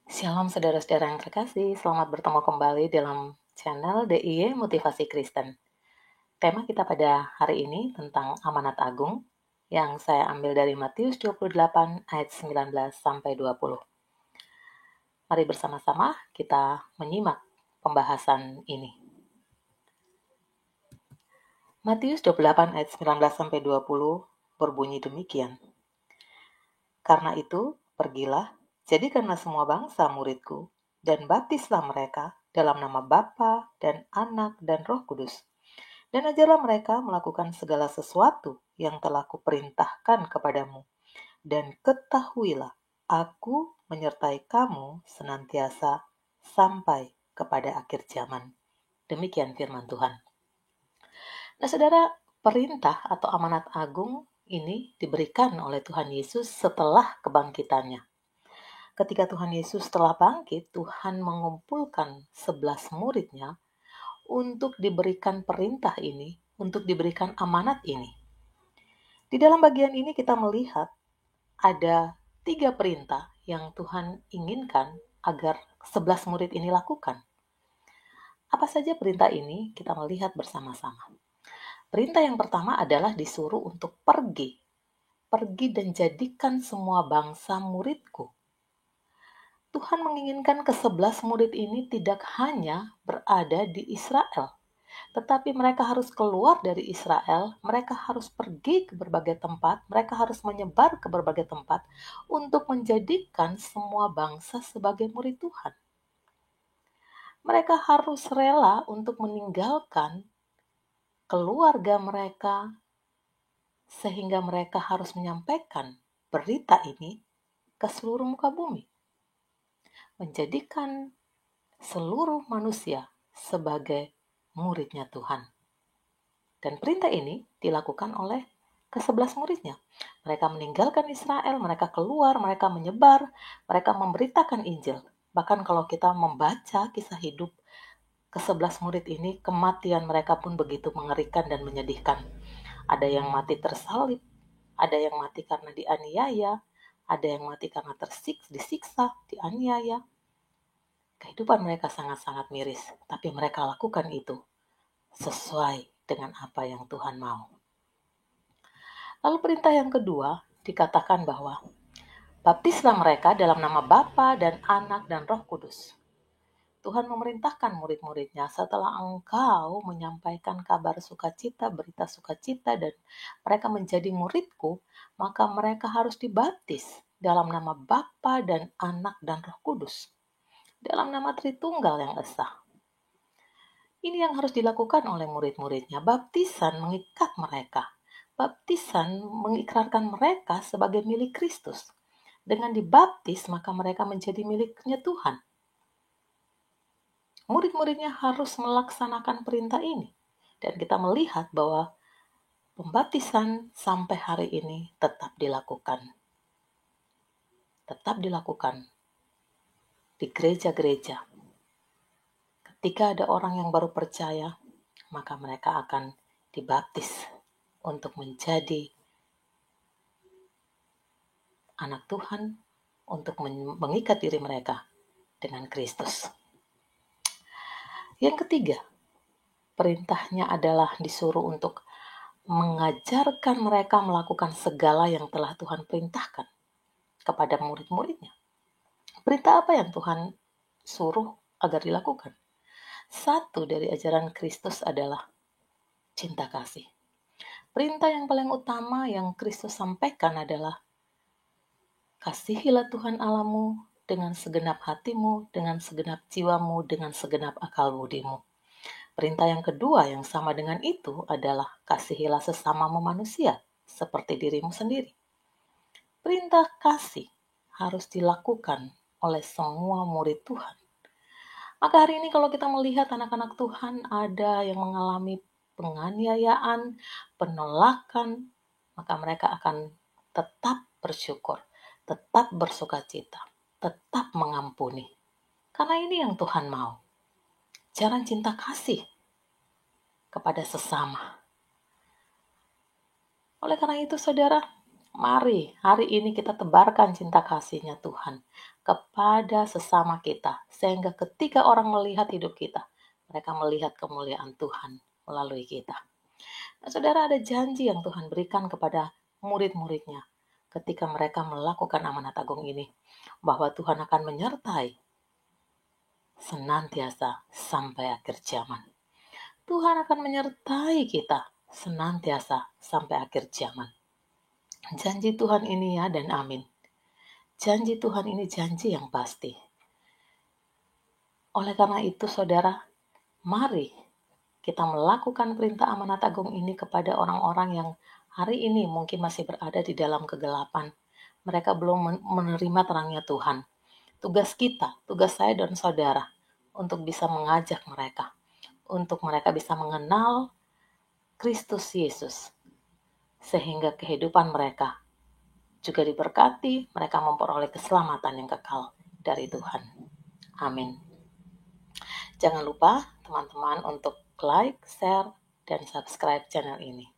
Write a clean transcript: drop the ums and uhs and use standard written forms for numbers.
Shalom saudara-saudara yang terkasih, selamat bertemu kembali dalam channel DIY Motivasi Kristen. Tema kita pada hari ini tentang amanat agung yang saya ambil dari Matius 28 ayat 19 sampai 20. Mari bersama-sama kita menyimak pembahasan ini. Matius 28 ayat 19 sampai 20 berbunyi demikian. Karena itu, pergilah, jadikanlah semua bangsa muridku, dan baptislah mereka dalam nama Bapa dan Anak dan Roh Kudus. Dan ajarlah mereka melakukan segala sesuatu yang telah kuperintahkan kepadamu. Dan ketahuilah, aku menyertai kamu senantiasa sampai kepada akhir zaman. Demikian firman Tuhan. Nah, saudara, perintah atau amanat agung ini diberikan oleh Tuhan Yesus setelah kebangkitannya. Ketika Tuhan Yesus telah bangkit, Tuhan mengumpulkan 11 muridnya untuk diberikan perintah ini, untuk diberikan amanat ini. Di dalam bagian ini kita melihat ada 3 perintah yang Tuhan inginkan agar 11 murid ini lakukan. Apa saja perintah ini? Kita melihat bersama-sama. Perintah yang pertama adalah disuruh untuk pergi. Pergi dan jadikan semua bangsa muridku. Tuhan menginginkan ke-11 murid ini tidak hanya berada di Israel, tetapi mereka harus keluar dari Israel, mereka harus pergi ke berbagai tempat, mereka harus menyebar ke berbagai tempat untuk menjadikan semua bangsa sebagai murid Tuhan. Mereka harus rela untuk meninggalkan keluarga mereka, sehingga mereka harus menyampaikan berita ini ke seluruh muka bumi. Menjadikan seluruh manusia sebagai muridnya Tuhan. Dan perintah ini dilakukan oleh ke-11 muridnya. Mereka meninggalkan Israel, mereka keluar, mereka menyebar, mereka memberitakan Injil. Bahkan kalau kita membaca kisah hidup ke-11 murid ini, kematian mereka pun begitu mengerikan dan menyedihkan. Ada yang mati tersalib, ada yang mati karena dianiaya, ada yang mati karena disiksa, dianiaya. Kehidupan mereka sangat-sangat miris, tapi mereka lakukan itu sesuai dengan apa yang Tuhan mau. Lalu perintah yang kedua dikatakan bahwa baptislah mereka dalam nama Bapa dan Anak dan Roh Kudus. Tuhan memerintahkan murid-muridnya, setelah engkau menyampaikan kabar sukacita, berita sukacita, dan mereka menjadi muridku, maka mereka harus dibaptis dalam nama Bapa dan Anak dan Roh Kudus, dalam nama Tritunggal yang esa. Ini yang harus dilakukan oleh murid-muridnya. Baptisan mengikat mereka. Baptisan mengikrarkan mereka sebagai milik Kristus. Dengan dibaptis, maka mereka menjadi miliknya Tuhan. Murid-muridnya harus melaksanakan perintah ini. Dan kita melihat bahwa pembaptisan sampai hari ini tetap dilakukan. Tetap dilakukan di gereja-gereja. Ketika ada orang yang baru percaya, maka mereka akan dibaptis untuk menjadi anak Tuhan, untuk mengikat diri mereka dengan Kristus. Yang ketiga, perintahnya adalah disuruh untuk mengajarkan mereka melakukan segala yang telah Tuhan perintahkan kepada murid-muridnya. Perintah apa yang Tuhan suruh agar dilakukan? Satu dari ajaran Kristus adalah cinta kasih. Perintah yang paling utama yang Kristus sampaikan adalah kasihilah Tuhan Allahmu dengan segenap hatimu, dengan segenap jiwamu, dengan segenap akal budimu. Perintah yang kedua yang sama dengan itu adalah kasihilah sesamamu manusia seperti dirimu sendiri. Perintah kasih harus dilakukan oleh semua murid Tuhan. Maka hari ini kalau kita melihat anak-anak Tuhan ada yang mengalami penganiayaan, penolakan, maka mereka akan tetap bersyukur, tetap bersukacita, tetap mengampuni. Karena ini yang Tuhan mau. Jalan cinta kasih kepada sesama. Oleh karena itu, saudara, Mari hari ini kita tebarkan cinta kasih-Nya Tuhan kepada sesama kita, sehingga ketika orang melihat hidup kita, mereka melihat kemuliaan Tuhan melalui kita. Nah, saudara, ada janji yang Tuhan berikan kepada murid-muridnya ketika mereka melakukan amanat agung ini, bahwa Tuhan akan menyertai senantiasa sampai akhir zaman. Tuhan akan menyertai kita senantiasa sampai akhir zaman. Janji Tuhan ini ya dan amin. Janji Tuhan ini janji yang pasti. Oleh karena itu, saudara, mari kita melakukan perintah amanat agung ini kepada orang-orang yang hari ini mungkin masih berada di dalam kegelapan. Mereka belum menerima terangnya Tuhan. Tugas kita, tugas saya dan saudara, untuk bisa mengajak mereka, untuk mereka bisa mengenal Kristus Yesus, sehingga kehidupan mereka juga diberkati, mereka memperoleh keselamatan yang kekal dari Tuhan. Amin. Jangan lupa teman-teman untuk like, share, dan subscribe channel ini.